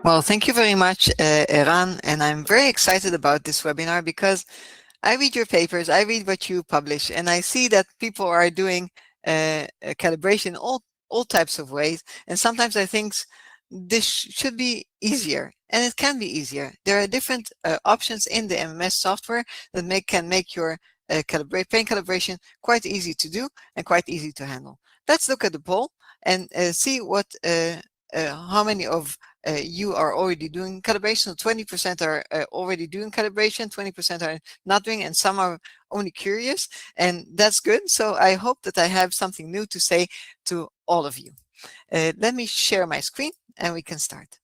Well, thank you very much, Eran, and I'm very excited about this webinar because I read your papers, I read what you publish, and I see that people are doing calibration all types of ways. And sometimes I think this should be easier, and it can be easier. There are different options in the MMS software that can make your pain calibration quite easy to do and quite easy to handle. Let's look at the poll and see how many of you are already doing calibration. So 20% are already doing calibration, 20% are not doing, and some are only curious, and that's good. So I hope that I have something new to say to all of you. Let me share my screen and we can start.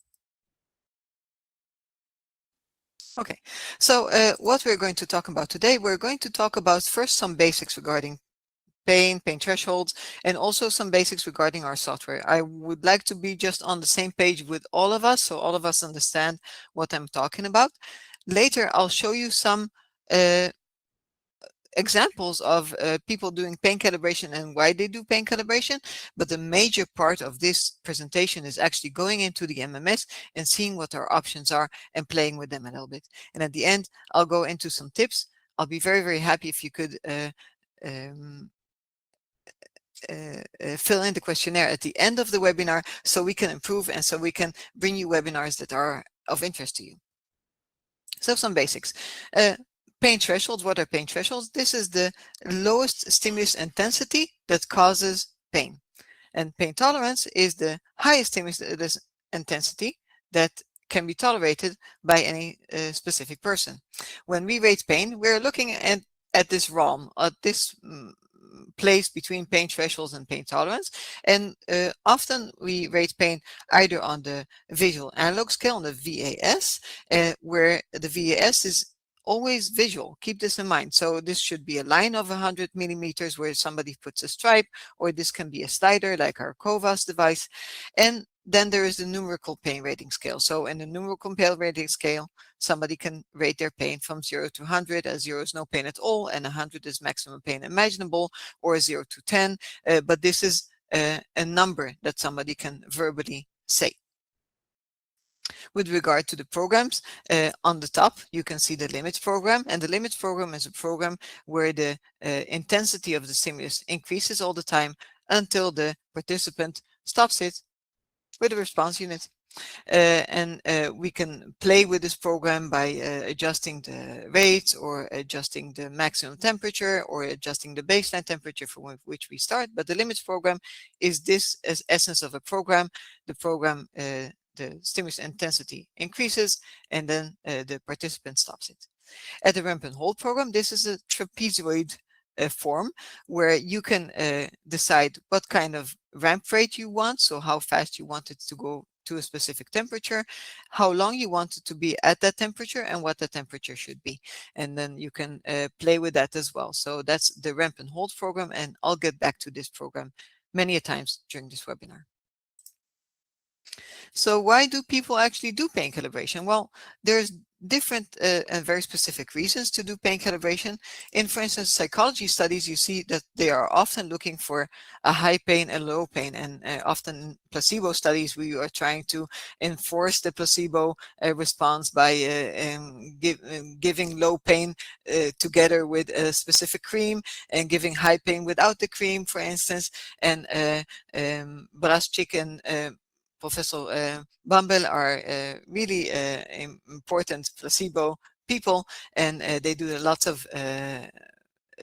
Okay, so what we're going to talk about today, we're going to talk about first some basics regarding pain thresholds, and also some basics regarding our software. I would like to be just on the same page with all of us, so all of us understand what I'm talking about. Later, I'll show you some uh, examples of people doing pain calibration and why they do pain calibration. But the major part of this presentation is actually going into the MMS and seeing what our options are and playing with them a little bit. And at the end, I'll go into some tips. I'll be very, very happy if you could um, fill in the questionnaire at the end of the webinar so we can improve and so we can bring you webinars that are of interest to you. So some basics. Pain thresholds. What are pain thresholds? This is the lowest stimulus intensity that causes pain. And pain tolerance is the highest stimulus intensity that can be tolerated by any specific person. When we rate pain, we're looking at this realm, at this place between pain thresholds and pain tolerance. And often we rate pain either on the visual analog scale, on the VAS, where the VAS is always visual. Keep this in mind. So this should be a line of 100 millimeters where somebody puts a stripe, or this can be a slider like our COVAS device. And then there is the numerical pain rating scale. So in the numerical pain rating scale, somebody can rate their pain from 0 to 100, as 0 is no pain at all, and 100 is maximum pain imaginable, or 0 to 10. But this is a number that somebody can verbally say. With regard to the programs, on the top, you can see the limits program. And the limits program is a program where the intensity of the stimulus increases all the time until the participant stops it with a response unit. And we can play with this program by adjusting the rates, or adjusting the maximum temperature, or adjusting the baseline temperature from which we start. But the limits program is this as essence of a program. The program, the stimulus intensity increases, and then the participant stops it. At the ramp and hold program, this is a trapezoid form where you can decide what kind of ramp rate you want, so how fast you want it to go to a specific temperature, how long you want it to be at that temperature, and what the temperature should be. And then you can play with that as well. So that's the ramp and hold program, and I'll get back to this program many a times during this webinar. So why do people actually do pain calibration? Well, there's different and very specific reasons to do pain calibration. In, for instance, psychology studies, you see that they are often looking for a high pain and low pain. And often in placebo studies, we are trying to enforce the placebo response by giving low pain together with a specific cream, and giving high pain without the cream, for instance. And Braschik and Professor Bumble are really important placebo people, and they do lots of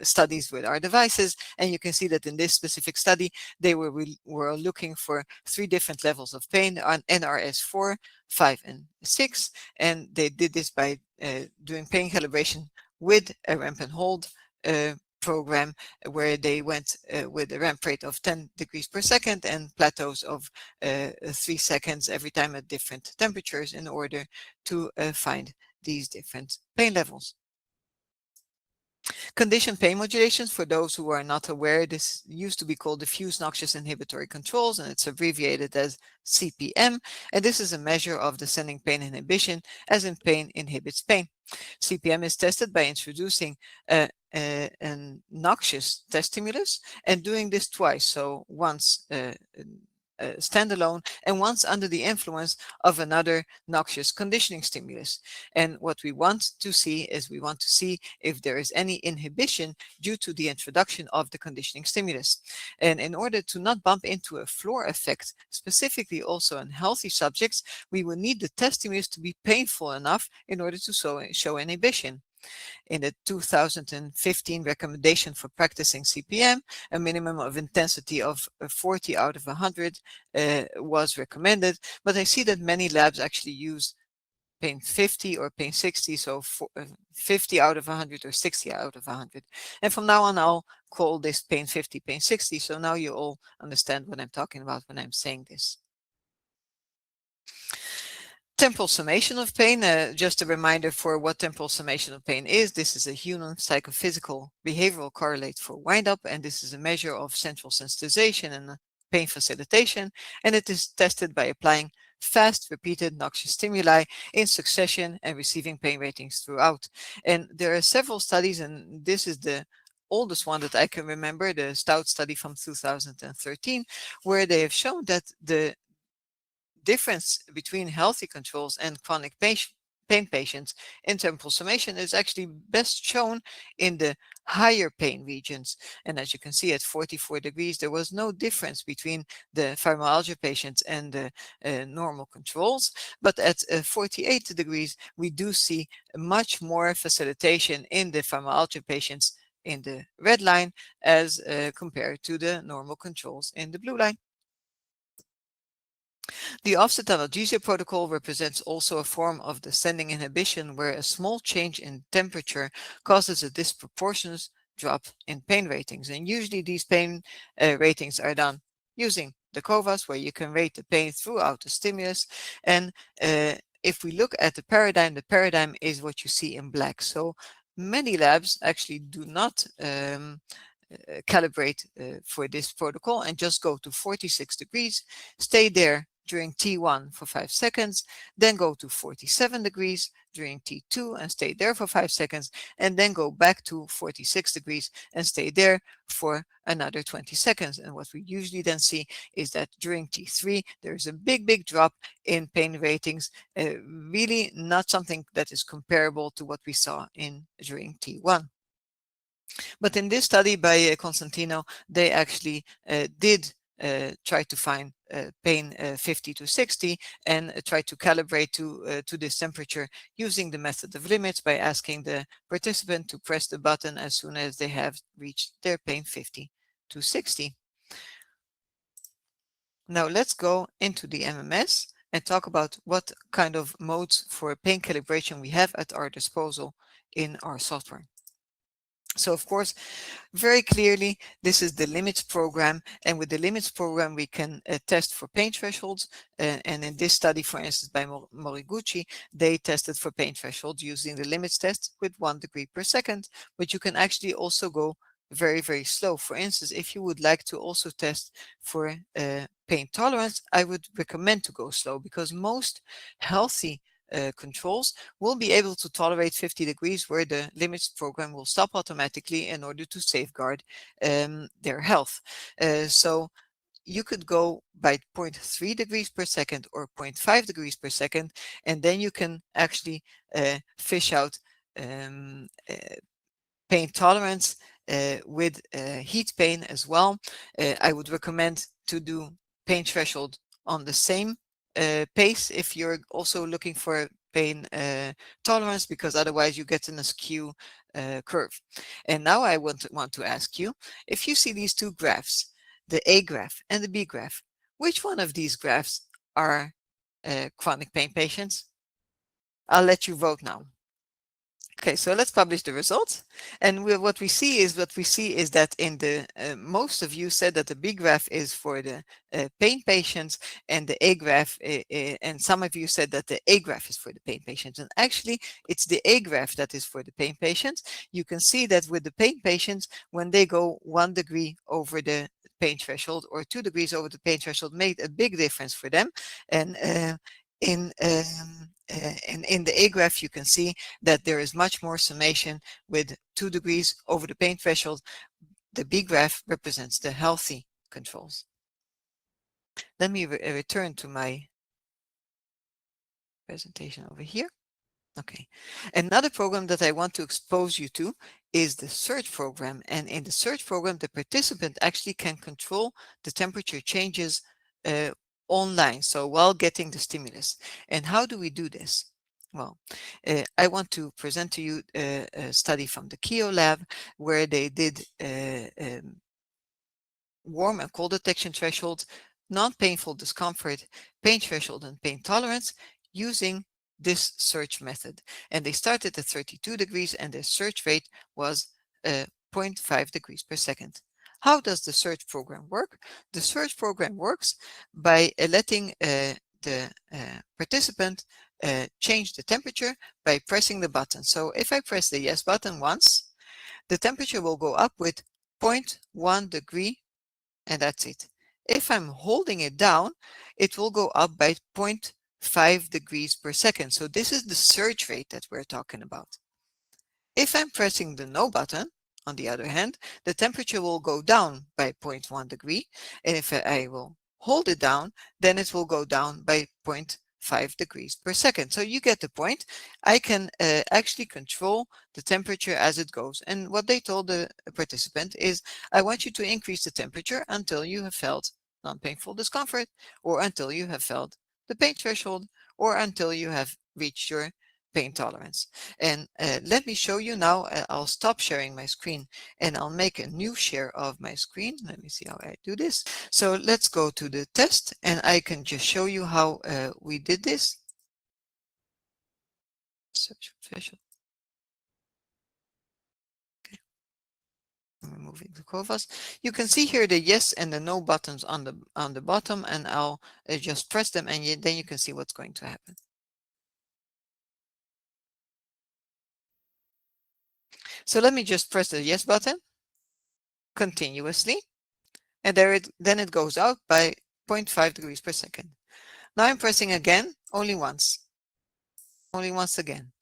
studies with our devices. And you can see that in this specific study, they were looking for 3 different levels of pain on NRS 4, 5, and 6. And they did this by doing pain calibration with a ramp and hold program, where they went with a ramp rate of 10 degrees per second and plateaus of 3 seconds every time at different temperatures, in order to find these different pain levels. Conditioned pain modulations, for those who are not aware, this used to be called diffuse noxious inhibitory controls, and it's abbreviated as CPM. And this is a measure of descending pain inhibition, as in pain inhibits pain. CPM is tested by introducing a noxious test stimulus and doing this twice. So once standalone, and once under the influence of another noxious conditioning stimulus. And what we want to see is we want to see if there is any inhibition due to the introduction of the conditioning stimulus. And in order to not bump into a floor effect, specifically also in healthy subjects, we will need the test stimulus to be painful enough in order to show inhibition. In the 2015 recommendation for practicing CPM, a minimum of intensity of 40 out of 100 was recommended, but I see that many labs actually use pain 50 or pain 60, so 50 out of 100 or 60 out of 100. And from now on, I'll call this pain 50, pain 60, so now you all understand what I'm talking about when I'm saying this. Temporal summation of pain, just a reminder for what temporal summation of pain is. This is a human psychophysical behavioral correlate for wind-up, and this is a measure of central sensitization and pain facilitation, and it is tested by applying fast, repeated noxious stimuli in succession and receiving pain ratings throughout. And there are several studies, and this is the oldest one that I can remember, the Stout study from 2013, where they have shown that the difference between healthy controls and chronic pain patients in temporal summation is actually best shown in the higher pain regions. And as you can see, at 44 degrees, there was no difference between the fibromyalgia patients and the normal controls. But at 48 degrees, we do see much more facilitation in the fibromyalgia patients in the red line as compared to the normal controls in the blue line. The offset analgesia protocol represents also a form of descending inhibition where a small change in temperature causes a disproportionate drop in pain ratings. And usually these pain ratings are done using the COVAS, where you can rate the pain throughout the stimulus. And if we look at the paradigm is what you see in black. So many labs actually do not calibrate for this protocol and just go to 46 degrees, stay there during T1 for 5 seconds, then go to 47 degrees during T2 and stay there for 5 seconds, and then go back to 46 degrees and stay there for another 20 seconds. And what we usually then see is that during T3, there's a big drop in pain ratings, really not something that is comparable to what we saw during T1. But in this study by Constantino, they actually did try to find pain 50 to 60 and try to calibrate to this temperature using the method of limits by asking the participant to press the button as soon as they have reached their pain 50 to 60. Now let's go into the MMS and talk about what kind of modes for pain calibration we have at our disposal in our software. So of course, very clearly, this is the limits program, and with the limits program, we can test for pain thresholds. And in this study, for instance, by Moriguchi, they tested for pain thresholds using the limits test with 1 degree per second, but you can actually also go very slow. For instance, if you would like to also test for pain tolerance, I would recommend to go slow, because most healthy controls will be able to tolerate 50 degrees, where the limits program will stop automatically in order to safeguard their health. So you could go by 0.3 degrees per second or 0.5 degrees per second, and then you can actually fish out pain tolerance with heat pain as well. I would recommend to do pain threshold on the same pace if you're also looking for pain tolerance, because otherwise you get an askew curve. And now I want to ask you, if you see these two graphs, the A graph and the B graph, which one of these graphs are chronic pain patients? I'll let you vote now. Okay, so let's publish the results. And what we see is that in the most of you said that the B graph is for the pain patients, and the A graph, and some of you said that the A graph is for the pain patients. And actually, it's the A graph that is for the pain patients. You can see that with the pain patients, when they go 1 degree over the pain threshold or 2 degrees over the pain threshold, made a big difference for them. And in the A graph, you can see that there is much more summation with 2 degrees over the pain threshold. The B graph represents the healthy controls. Let me return to my presentation over here. Okay. Another program that I want to expose you to is the search program. And in the search program, the participant actually can control the temperature changes online, so while getting the stimulus. And how do we do this? Well, I want to present to you a study from the KEO lab where they did warm and cold detection thresholds, non-painful discomfort, pain threshold, and pain tolerance using this search method. And they started at 32 degrees and their search rate was 0.5 degrees per second. How does the search program work? The search program works by letting the participant change the temperature by pressing the button. So if I press the yes button once, the temperature will go up with 0.1 degree, and that's it. If I'm holding it down, it will go up by 0.5 degrees per second. So this is the surge rate that we're talking about. If I'm pressing the no button, on the other hand, the temperature will go down by 0.1 degree. And if I will hold it down, then it will go down by 0.5 degrees per second. So you get the point. I can actually control the temperature as it goes. And what they told the participant is, I want you to increase the temperature until you have felt non-painful discomfort, or until you have felt the pain threshold, or until you have reached your pain tolerance. And let me show you now. I'll stop sharing my screen and I'll make a new share of my screen. Let me see how I do this. So let's go to the test and I can just show you how we did this. Search official. Okay. I'm removing the COVAS. You can see here the yes and the no buttons on the bottom, and I'll just press them, and then you can see what's going to happen. So let me just press the yes button continuously, and then it goes out by 0.5 degrees per second. Now I'm pressing again, only once again,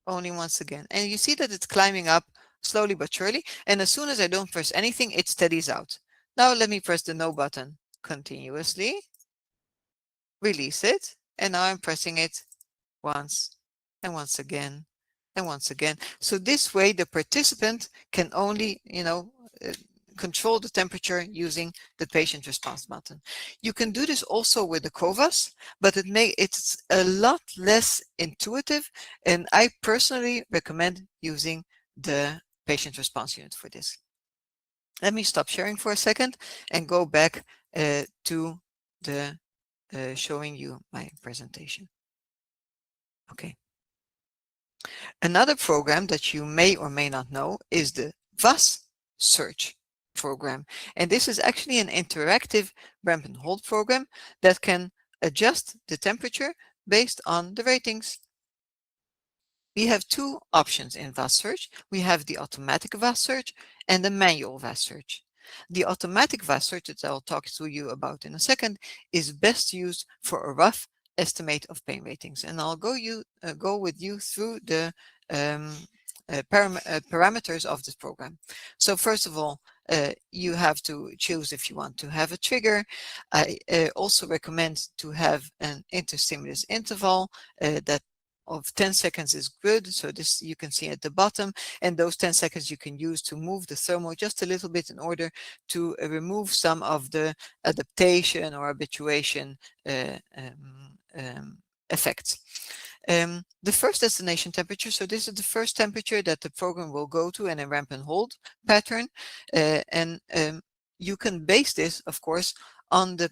only once again. And you see that it's climbing up slowly but surely. And as soon as I don't press anything, it steadies out. Now let me press the no button continuously, release it. And now I'm pressing it once and once again and once again. So this way the participant can only, control the temperature using the patient response button. You can do this also with the COVAS, but it's a lot less intuitive, and I personally recommend using the patient response unit for this. Let me stop sharing for a second and go back to the showing you my presentation. Okay. Another program that you may or may not know is the VAS search program. And this is actually an interactive ramp and hold program that can adjust the temperature based on the ratings. We have two options in VAS search. We have the automatic VAS search and the manual VAS search. The automatic VAS search that I'll talk to you about in a second is best used for a rough estimate of pain ratings. And I'll go with you through the parameters of this program. So first of all, you have to choose if you want to have a trigger. I also recommend to have an interstimulus interval that of 10 seconds is good. So this you can see at the bottom, and those 10 seconds you can use to move the thermo just a little bit in order to remove some of the adaptation or habituation effects. The first destination temperature, so this is the first temperature that the program will go to in a ramp and hold pattern, and you can base this, of course, on the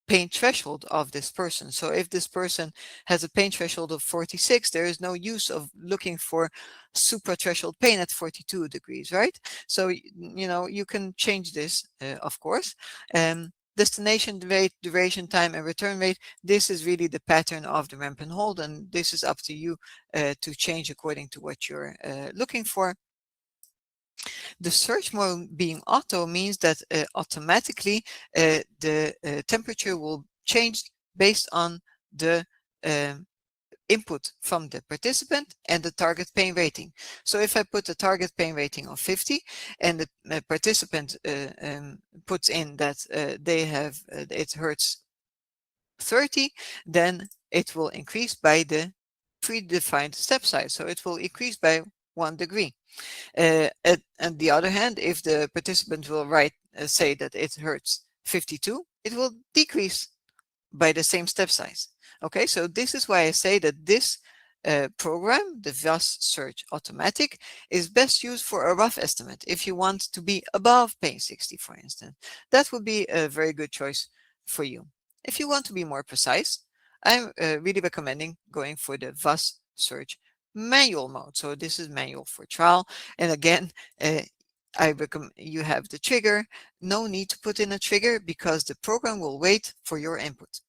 pain threshold of this person. So if this person has a pain threshold of 46, there is no use of looking for supra threshold pain at 42 degrees, right? So you can change this, of course. Destination rate, duration time, and return rate, this is really the pattern of the ramp and hold, and this is up to you to change according to what you're looking for. The search mode being auto means that automatically the temperature will change based on the input from the participant and the target pain rating. So if I put the target pain rating of 50 and the participant puts in that they have it hurts 30, then it will increase by the predefined step size. So it will increase by 1 degree. On the other hand, if the participant will say that it hurts 52, it will decrease by the same step size. Okay, so this is why I say that this program, the VAS Search Automatic, is best used for a rough estimate. If you want to be above pain 60, for instance, that would be a very good choice for you. If you want to be more precise, I'm really recommending going for the VAS Search manual mode. So this is manual for trial. And again, I recommend you have the trigger. No need to put in a trigger because the program will wait for your input.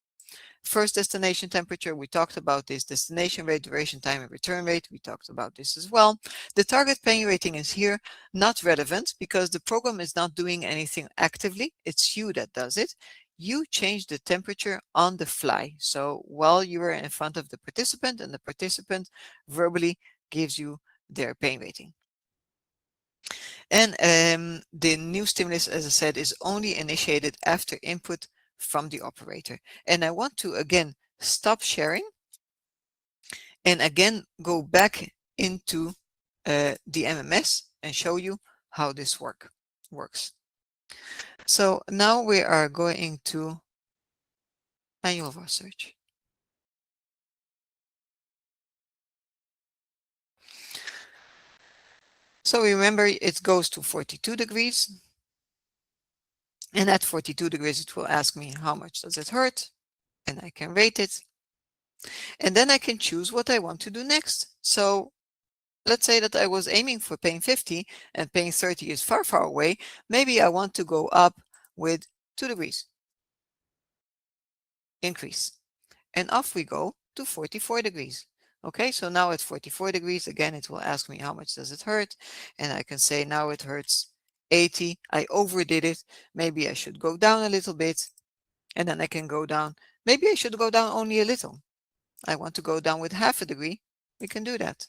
First destination temperature, we talked about this. Destination rate, duration time, and return rate, we talked about this as well. The target pain rating is here not relevant because the program is not doing anything actively. It's you that does it. You change the temperature on the fly. So while you are in front of the participant and the participant verbally gives you their pain rating. And the new stimulus, as I said, is only initiated after input from the operator. And I want to again stop sharing and again go back into the MMS and show you how this works. So now we are going to manual research. So remember, it goes to 42 degrees. And at 42 degrees, it will ask me how much does it hurt, and I can rate it. And then I can choose what I want to do next. So let's say that I was aiming for pain 50 and pain 30 is far, far away. Maybe I want to go up with 2 degrees. Increase. And off we go to 44 degrees. Okay, so now at 44 degrees, again, it will ask me how much does it hurt. And I can say now it hurts 80. I overdid it. Maybe I should go down a little bit. And then I can go down. Maybe I should go down only a little. I want to go down with half a degree. We can do that.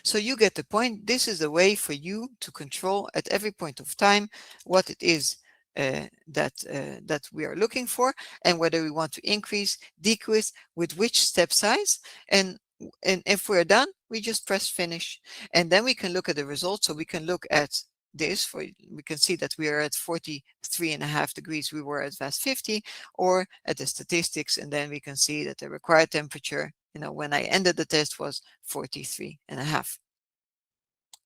So you get the point. This is a way for you to control at every point of time what it is that we are looking for and whether we want to increase, decrease, with which step size. And if we're done, we just press finish. And then we can look at the results. So we can look at this, we can see that we are at 43.5 degrees. We were at VAS 50, or at the statistics, and then we can see that the required temperature, when I ended the test, was 43.5.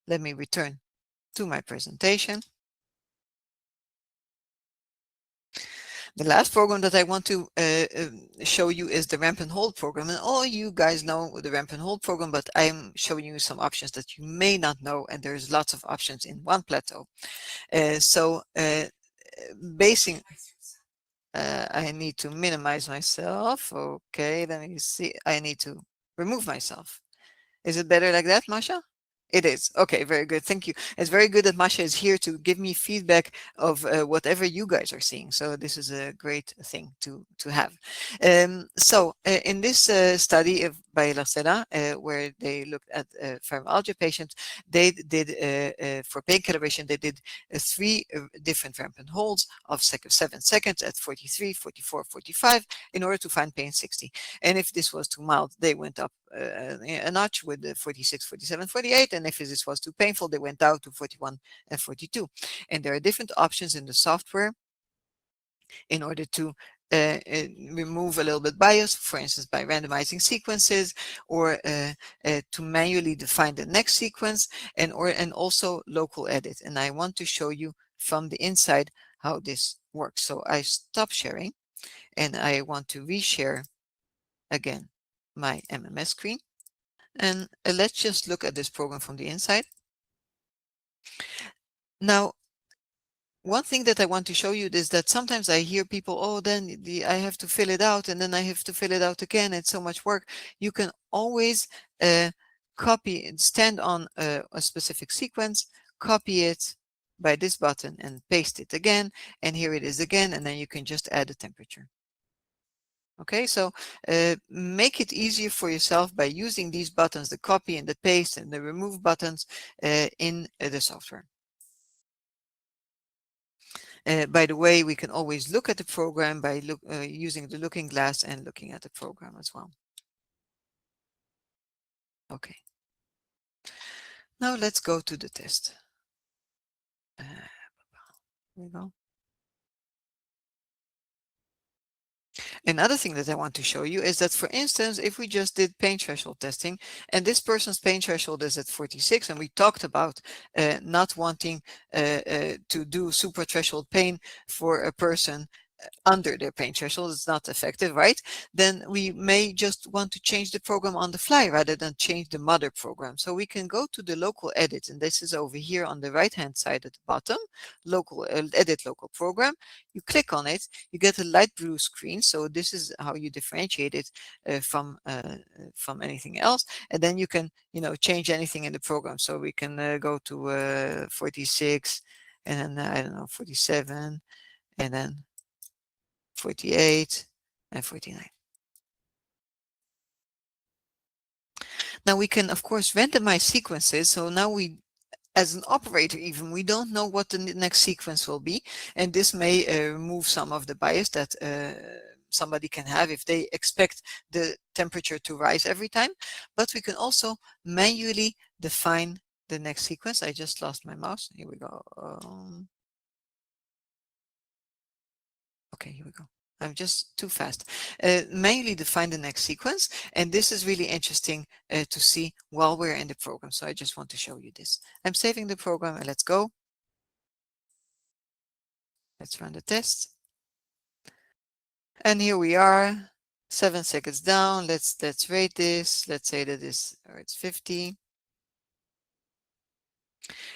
Let me return to my presentation. The last program that I want to show you is the ramp and hold program. And all you guys know the ramp and hold program, but I'm showing you some options that you may not know, and there's lots of options in one plateau. Basing, I need to minimize myself. Okay, let me see. I need to remove myself. Is it better like that, Masha? It is. Okay, very good. Thank you. It's very good that Masha is here to give me feedback of whatever you guys are seeing. So this is a great thing to have. In this study by Lacera, where they looked at fibromyalgia patients, they did, for pain calibration, they did 3 different ramp and holds of 7 seconds at 43, 44, 45 in order to find pain 60. And if this was too mild, they went up a notch with the 46, 47, 48. And if this was too painful, they went down to 41 and 42. And there are different options in the software in order to remove a little bit bias, for instance, by randomizing sequences, or to manually define the next sequence, and also local edit. And I want to show you from the inside how this works. So I stop sharing, and I want to reshare again my MMS screen. And let's just look at this program from the inside. Now, one thing that I want to show you is that sometimes I hear people, oh, then I have to fill it out, and then I have to fill it out again. It's so much work. You can always copy and stand on a specific sequence, copy it by this button and paste it again. And here it is again. And then you can just add a temperature. Okay, so make it easier for yourself by using these buttons, the copy and the paste and the remove buttons in the software. By the way, we can always look at the program by using the looking glass and looking at the program as well. Okay. Now let's go to the test. Here we go. Another thing that I want to show you is that, for instance, if we just did pain threshold testing and this person's pain threshold is at 46, and we talked about not wanting to do super threshold pain for a person under their pain threshold, it's not effective, right? Then we may just want to change the program on the fly rather than change the mother program. So we can go to the local edit, and this is over here on the right hand side at the bottom, local edit local program. You click on it, you get a light blue screen. So this is how you differentiate it from anything else. And then you can, change anything in the program. So we can go to 46, and then I don't know, 47, and then 48, and 49. Now we can, of course, randomize sequences. So now we, as an operator even, we don't know what the next sequence will be. And this may remove some of the bias that somebody can have if they expect the temperature to rise every time. But we can also manually define the next sequence. I just lost my mouse. Here we go. Okay, here we go. I'm just too fast. Manually define the next sequence, and this is really interesting to see while we're in the program. So I just want to show you this. I'm saving the program, and let's go. Let's run the test. And here we are, 7 seconds down. Let's rate this. Let's say that it's 50.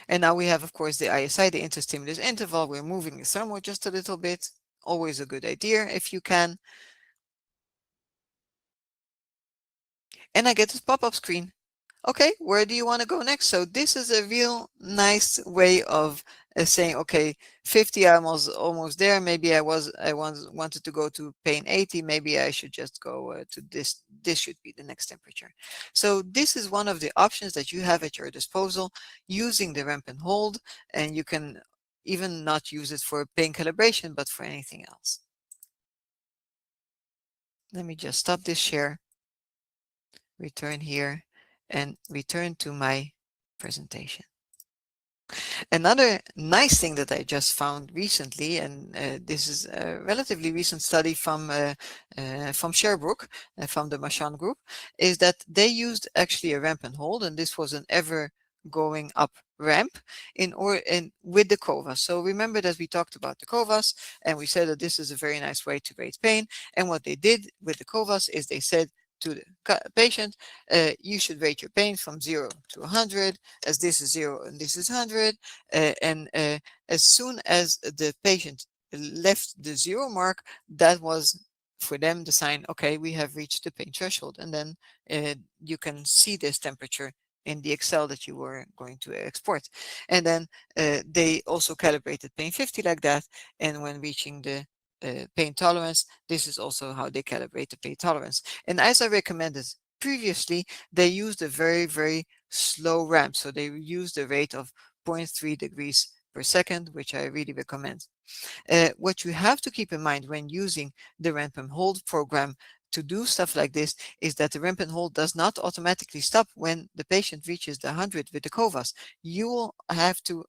And now we have, of course, the ISI, the interstimulus interval. We're moving the thermal just a little bit. Always a good idea if you can. And I get this pop-up screen. Okay, where do you want to go next? So this is a real nice way of saying, okay, 50, I was almost there. Maybe I wanted to go to pain 80. Maybe I should just go to this. This should be the next temperature. So this is one of the options that you have at your disposal using the ramp and hold, and you can even not use it for pain calibration, but for anything else. Let me just stop this share, return here, and return to my presentation. Another nice thing that I just found recently, and this is a relatively recent study from Sherbrooke, from the Machan group, is that they used actually a ramp and hold, and this was an ever going up ramp with the COVAS. So remember that we talked about the COVAS, and we said that this is a very nice way to rate pain. And what they did with the COVAS is they said to the patient, you should rate your pain from 0 to 100, as this is 0 and this is 100. And as soon as the patient left the 0 mark, that was for them the sign, okay, we have reached the pain threshold. And then you can see this temperature in the Excel that you were going to export. And then they also calibrated pain 50 like that. And when reaching the pain tolerance, this is also how they calibrate the pain tolerance. And as I recommended previously, they used a very, very slow ramp. So they used a rate of 0.3 degrees per second, which I really recommend. What you have to keep in mind when using the ramp and hold program to do stuff like this is that the ramp and hold does not automatically stop when the patient reaches the 100 with the COVAS. You will have to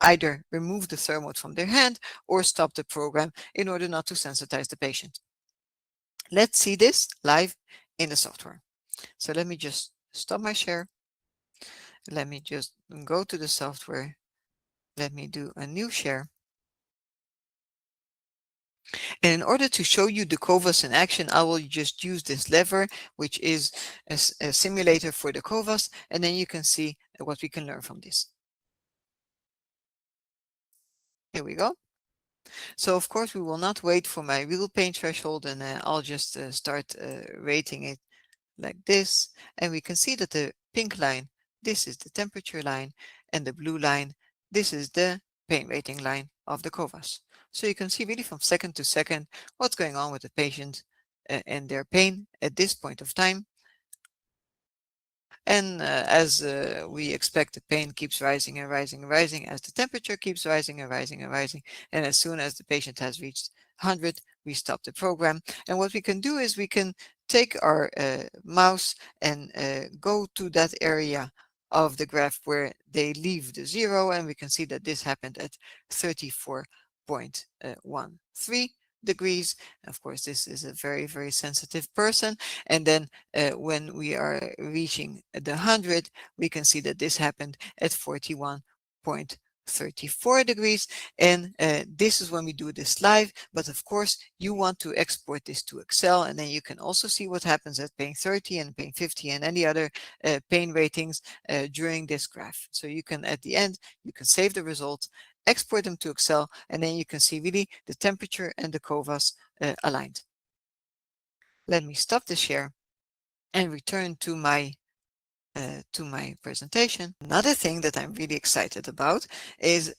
either remove the thermode from their hand or stop the program in order not to sensitize the patient. Let's see this live in the software. So let me just stop my share. Let me just go to the software. Let me do a new share. And in order to show you the COVAS in action, I will just use this lever, which is a simulator for the COVAS, and then you can see what we can learn from this. Here we go. So of course we will not wait for my real pain threshold, and I'll just start rating it like this. And we can see that the pink line, this is the temperature line, and the blue line, this is the pain rating line of the COVAS. So you can see really from second to second what's going on with the patient and their pain at this point of time. And as we expect, the pain keeps rising and rising and rising as the temperature keeps rising and rising and rising. And as soon as the patient has reached 100, we stop the program. And what we can do is we can take our mouse and go to that area of the graph where they leave the zero, and we can see that this happened at 34.13 degrees. Of course, this is a very, very sensitive person. And then when we are reaching the 100, we can see that this happened at 41.34 degrees. And this is when we do this live. But of course, you want to export this to Excel, and then you can also see what happens at pain 30 and pain 50 and any other pain ratings during this graph. So you can, at the end, you can save the results, export them to Excel, and then you can see really the temperature and the COVAS aligned. Let me stop the share and return to my presentation. Another thing that I'm really excited about is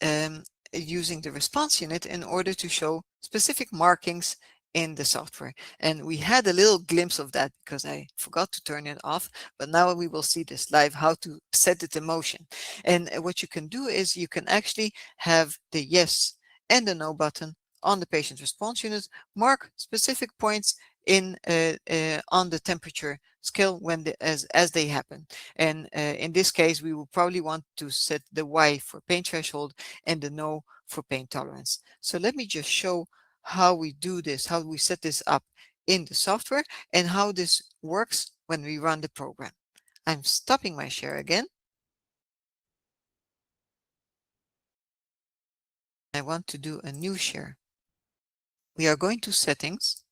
using the response unit in order to show specific markings in the software. And we had a little glimpse of that because I forgot to turn it off, but now we will see this live, how to set it in motion. And what you can do is you can actually have the yes and the no button on the patient response unit mark specific points in on the temperature scale when as they happen. And in this case, we will probably want to set the Y for pain threshold and the no for pain tolerance. So let me just show how we do this, how we set this up in the software, and how this works when we run the program. I'm stopping my share again. I want to do a new share. We are going to settings,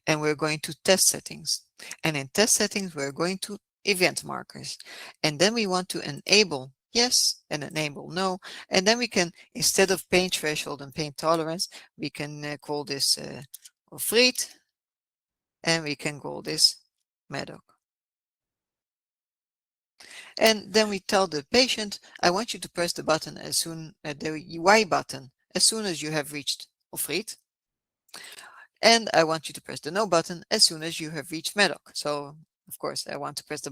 and we're going to test settings. And in test settings, we're going to event markers. And then we want to enable yes and enable no. And then we can, instead of pain threshold and pain tolerance, we can call this Ofreet, and we can call this Medoc. And then we tell the patient, I want you to press the button as soon, the Y button, as soon as you have reached Ofreet. And I want you to press the no button as soon as you have reached Medoc. So of course, I want to press the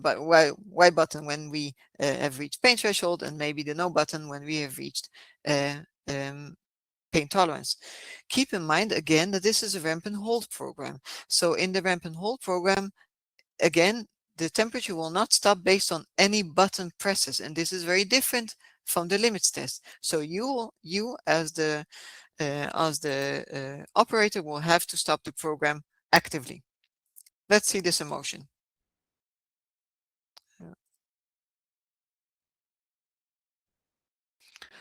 Y button when we have reached pain threshold, and maybe the no button when we have reached pain tolerance. Keep in mind again that this is a ramp and hold program. So in the ramp and hold program, again, the temperature will not stop based on any button presses, and this is very different from the limits test. So you as the operator will have to stop the program actively. Let's see this in motion.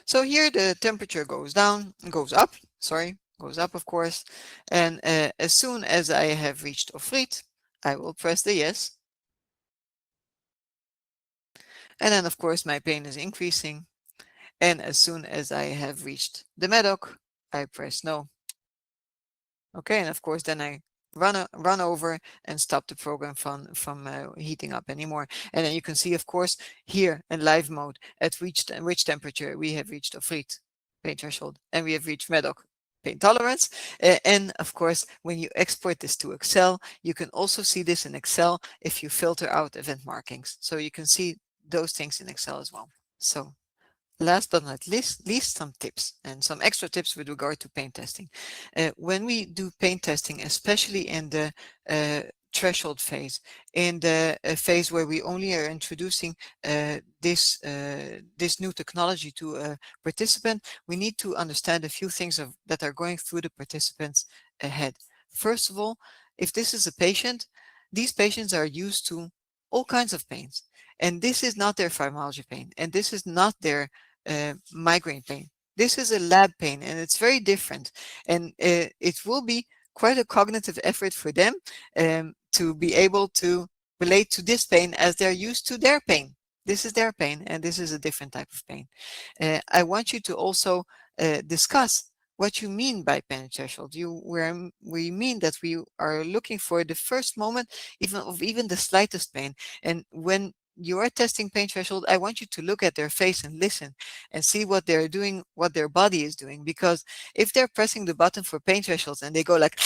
So here the temperature goes down, goes up, sorry, goes up of course. And as soon as I have reached Ofreet, I will press the yes. And then of course my pain is increasing. And as soon as I have reached the Medoc, I press no. Okay, and of course then I run over and stop the program from heating up anymore. And then you can see, of course, here in live mode at which temperature we have reached Ofreet pain threshold, and we have reached Medoc pain tolerance. And of course, when you export this to Excel, you can also see this in Excel if you filter out event markings. So you can see those things in Excel as well. So last but not least, some tips and some extra tips with regard to pain testing. When we do pain testing, especially in the threshold phase, in the phase where we only are introducing this new technology to a participant, we need to understand a few things that are going through the participant's head. First of all, if this is a patient, these patients are used to all kinds of pains. And this is not their fibromyalgia pain, and this is not their migraine pain. This is a lab pain, and it's very different. And it will be quite a cognitive effort for them to be able to relate to this pain as they're used to their pain. This is their pain, and this is a different type of pain. I want you to also discuss what you mean by pain threshold. We mean that we are looking for the first moment even of even the slightest pain. And when you are testing pain threshold, I want you to look at their face and listen and see what they're doing, what their body is doing. Because if they're pressing the button for pain thresholds and they go like,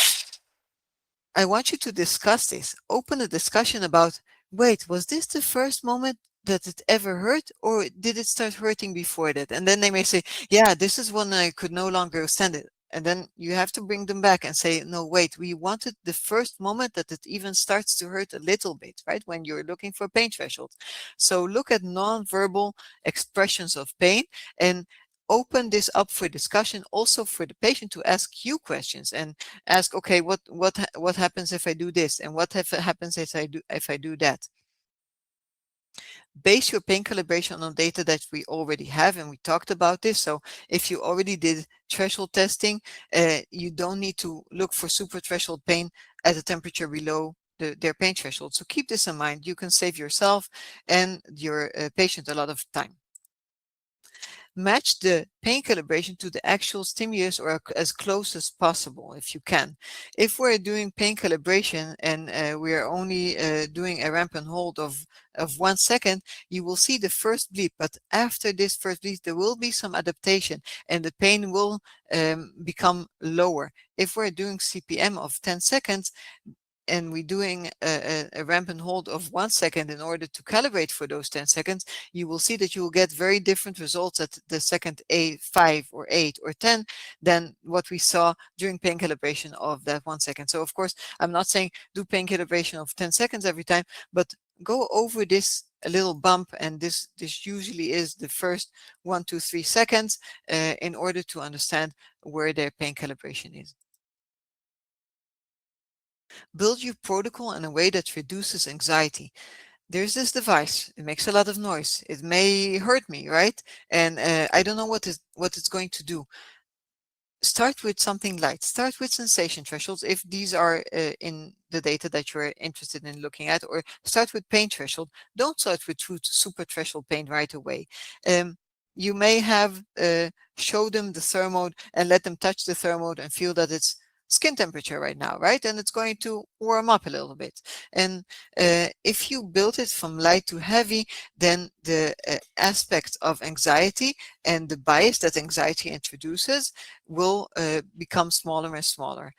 I want you to discuss this. Open a discussion about, wait, was this the first moment that it ever hurt, or did it start hurting before that? And then they may say, yeah, this is when I could no longer stand it. And then you have to bring them back and say, no, wait, we wanted the first moment that it even starts to hurt a little bit, right? When you're looking for pain thresholds. So look at nonverbal expressions of pain and open this up for discussion, also for the patient to ask you questions and ask, okay, what happens if I do this, and what happens if I do that. Base your pain calibration on data that we already have, and we talked about this. So if you already did threshold testing, you don't need to look for super threshold pain at a temperature below their pain threshold. So keep this in mind. You can save yourself and your patient a lot of time. Match the pain calibration to the actual stimulus, or as close as possible if you can. If we're doing pain calibration and we're only doing a ramp and hold of 1 second, you will see the first bleep, but after this first bleep there will be some adaptation and the pain will become lower. If we're doing CPM of 10 seconds, and we're doing a ramp and hold of 1 second in order to calibrate for those 10 seconds, you will see that you will get very different results at the second 5 or 8 or 10 than what we saw during pain calibration of that 1 second. So of course, I'm not saying do pain calibration of 10 seconds every time, but go over this a little bump, and this usually is the first 1 to 3 seconds in order to understand where their pain calibration is. Build your protocol in a way that reduces anxiety. There's this device. It makes a lot of noise. It may hurt me, right? And I don't know what it's going to do. Start with something light. Start with sensation thresholds if these are in the data that you're interested in looking at, or start with pain threshold. Don't start with super threshold pain right away. You may have show them the thermode and let them touch the thermode and feel that it's skin temperature right now, right? And it's going to warm up a little bit. And if you build it from light to heavy, then the aspect of anxiety and the bias that anxiety introduces will become smaller and smaller.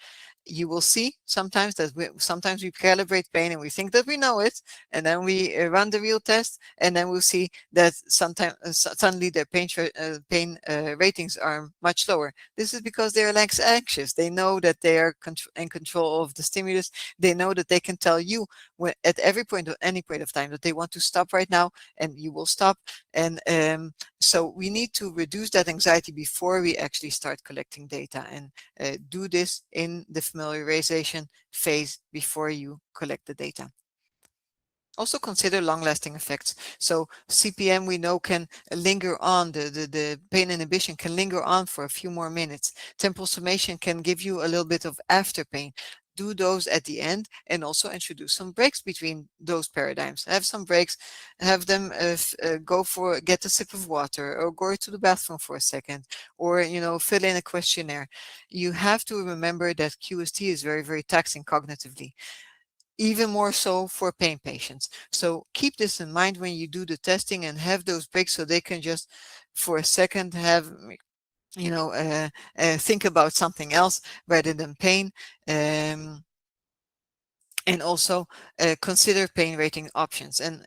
You will see sometimes that sometimes we calibrate pain and we think that we know it, and then we run the real test, and then we'll see that sometimes suddenly their pain ratings are much lower. This is because they're less anxious. They know that they are in control of the stimulus. They know that they can tell you at every point or any point of time that they want to stop right now, and you will stop. And so we need to reduce that anxiety before we actually start collecting data, and do this in the familiarization phase before you collect the data. Also consider long-lasting effects. So CPM, we know, can linger on, the pain inhibition can linger on for a few more minutes. Temporal summation can give you a little bit of after pain. Do those at the end, and also introduce some breaks between those paradigms. Have some breaks, have them get a sip of water, or go to the bathroom for a second, or fill in a questionnaire. You have to remember that QST is very, very taxing cognitively, even more so for pain patients. So keep this in mind when you do the testing, and have those breaks so they can just for a second have think about something else rather than pain. And also consider pain rating options. And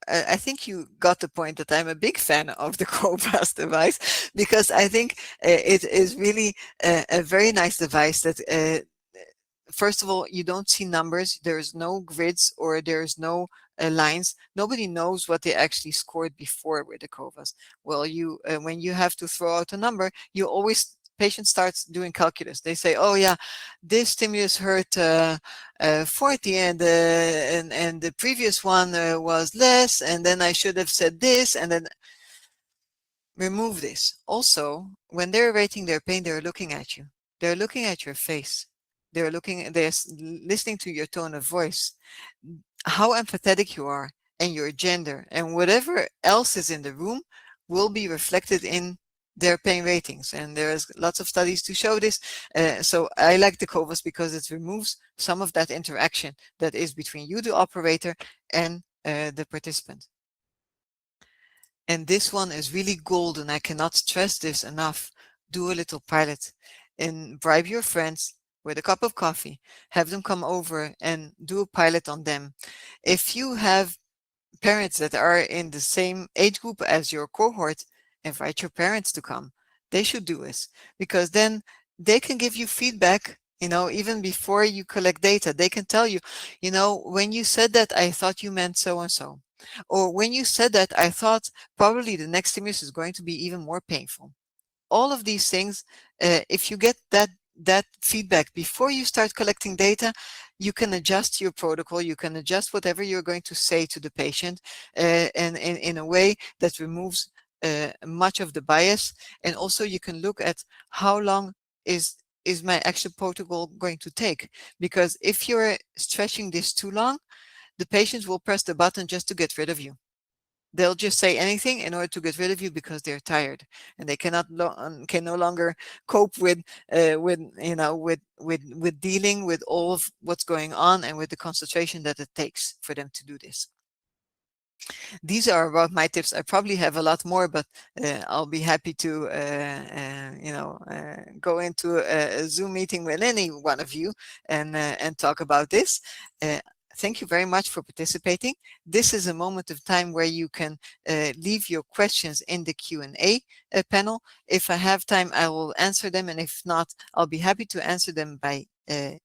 I think you got the point that I'm a big fan of the Cobras device, because I think it is really a very nice device that first of all, you don't see numbers. There's no grids, or there's no lines. Nobody knows what they actually scored before with the COVAs. Well, when you have to throw out a number, patient starts doing calculus. They say, oh yeah, this stimulus hurt 40, and the previous one was less, and then I should have said this, and then remove this. Also, when they're rating their pain, they're looking at you. They're looking at your face. They're listening to your tone of voice, how empathetic you are, and your gender, and whatever else is in the room will be reflected in their pain ratings. And there's lots of studies to show this. So I like the COVAS because it removes some of that interaction that is between you, the operator, and the participant. And this one is really gold, and I cannot stress this enough. Do a little pilot and bribe your friends with a cup of coffee, have them come over and do a pilot on them. If you have parents that are in the same age group as your cohort, invite your parents to come. They should do this, because then they can give you feedback, even before you collect data. They can tell you, when you said that, I thought you meant so and so. Or when you said that, I thought probably the next stimulus is going to be even more painful. All of these things, if you get that feedback before you start collecting data, you can adjust your protocol, you can adjust whatever you're going to say to the patient, and in a way that removes much of the bias. And also you can look at how long is my actual protocol going to take, because if you're stretching this too long, the patients will press the button just to get rid of you. They'll just say anything in order to get rid of you because they're tired, and they can no longer cope with dealing with all of what's going on and with the concentration that it takes for them to do this. These are about my tips. I probably have a lot more, but I'll be happy to go into a Zoom meeting with any one of you and talk about this. Thank you very much for participating. This is a moment of time where you can leave your questions in the Q&A panel. If I have time, I will answer them, and if not, I'll be happy to answer them by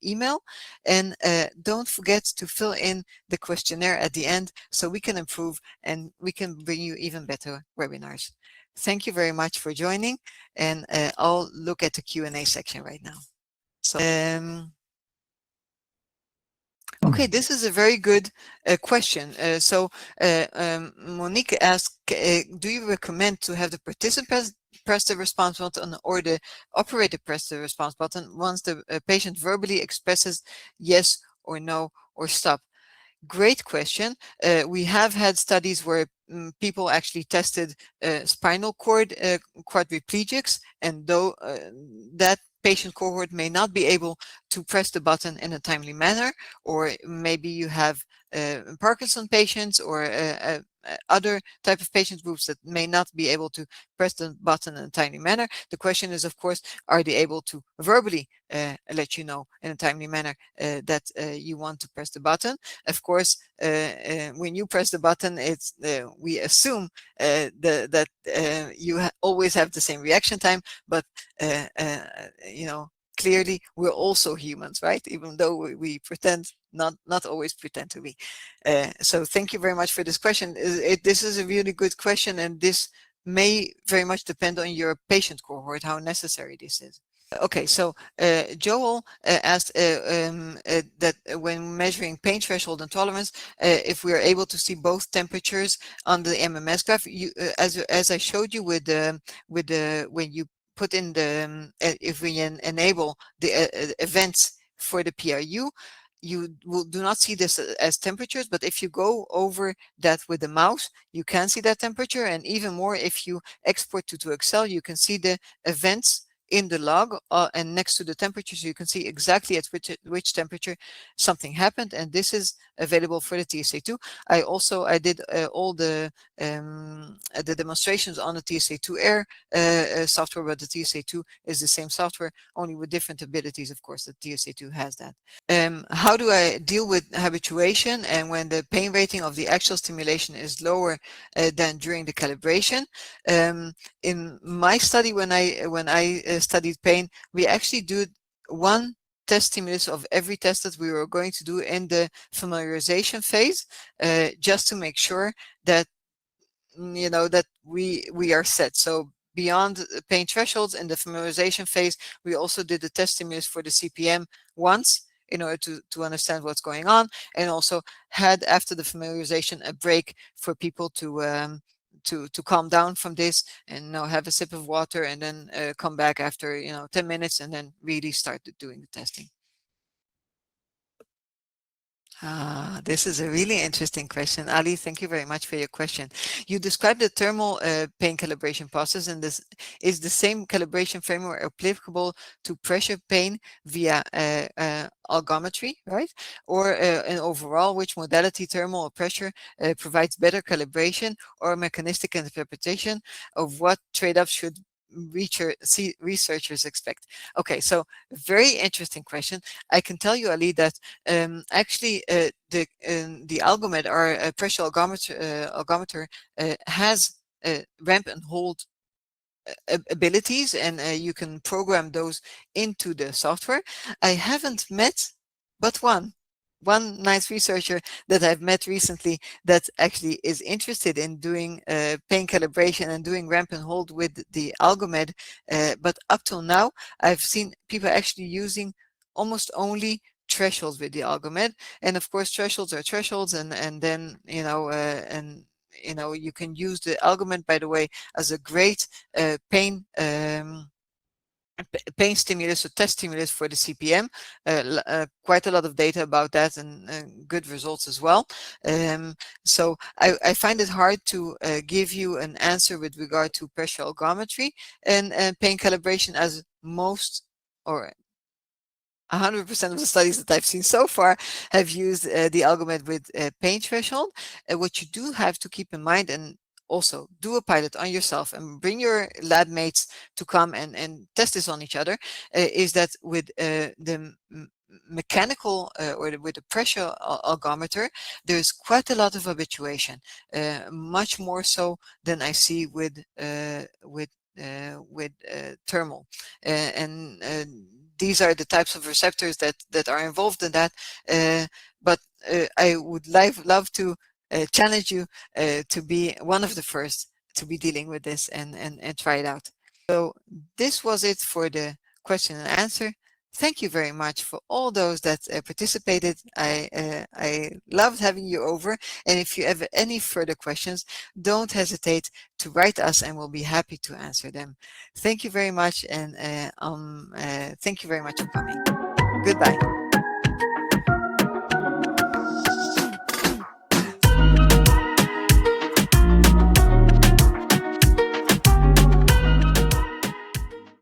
email. And don't forget to fill in the questionnaire at the end so we can improve and we can bring you even better webinars. Thank you very much for joining, and I'll look at the Q&A section right now. So, okay, this is a very good question. Monique asked, do you recommend to have the participants press the response button or the operator press the response button once the patient verbally expresses yes or no or stop? Great question. We have had studies where people actually tested spinal cord quadriplegics, and though that patient cohort may not be able to press the button in a timely manner, or maybe you have Parkinson patients or other type of patient groups that may not be able to press the button in a timely manner. The question is, of course, are they able to verbally let you know in a timely manner that you want to press the button? Of course, when you press the button, it's we assume that you always have the same reaction time, but clearly we're also humans, right? Even though we pretend, not always pretend to be. So thank you very much for this question. This is a really good question, and this may very much depend on your patient cohort, how necessary this is. Okay, so Joel asked that when measuring pain threshold and tolerance, if we are able to see both temperatures on the MMS graph, as I showed you with when you put in the if we enable the events for the PRU, you do not see this as temperatures, but if you go over that with the mouse, you can see that temperature, and even more if you export to Excel, you can see the events in the log and next to the temperature, so you can see exactly at which temperature something happened, and this is available for the TSA2. I did all the demonstrations on the TSA2 Air software, but the TSA2 is the same software, only with different abilities. Of course, the TSA2 has that. How do I deal with habituation and when the pain rating of the actual stimulation is lower than during the calibration? In my study, when I studied pain, we actually did one test stimulus of every test that we were going to do in the familiarization phase, just to make sure that that we are set. So beyond pain thresholds in the familiarization phase, we also did the test stimulus for the CPM once in order to understand what's going on, and also had after the familiarization a break for people to calm down from this and have a sip of water, and then come back after 10 minutes and then really start doing the testing. This is a really interesting question. Ali, thank you very much for your question. You described the thermal pain calibration process, and this is the same calibration framework applicable to pressure pain via algometry, right? Or and overall, which modality, thermal or pressure, provides better calibration or mechanistic interpretation of what trade-offs should researchers expect? Okay, so very interesting question. I can tell you, Ali, that actually, the algomet or pressure algometer has ramp and hold abilities, and you can program those into the software. I haven't met but one nice researcher that I've met recently that actually is interested in doing pain calibration and doing ramp and hold with the algomed. But up till now, I've seen people actually using almost only thresholds with the algomed. And of course, thresholds are thresholds, and then you can use the algomed, by the way, as a great pain pain stimulus or test stimulus for the CPM. Quite a lot of data about that, and good results as well. So I find it hard to give you an answer with regard to pressure algometry and pain calibration, as most or 100% of the studies that I've seen so far have used the algorithm with pain threshold. What you do have to keep in mind, and also do a pilot on yourself and bring your lab mates to come and test this on each other, is that with the mechanical or with the pressure algometer, there's quite a lot of habituation, much more so than I see with thermal, and these are the types of receptors that are involved in that. But I would love to challenge you to be one of the first to be dealing with this and try it out. So this was it for the question and answer. Thank you very much for all those that participated. I loved having you over. And if you have any further questions, don't hesitate to write us, and we'll be happy to answer them. Thank you very much, and thank you very much for coming. Goodbye.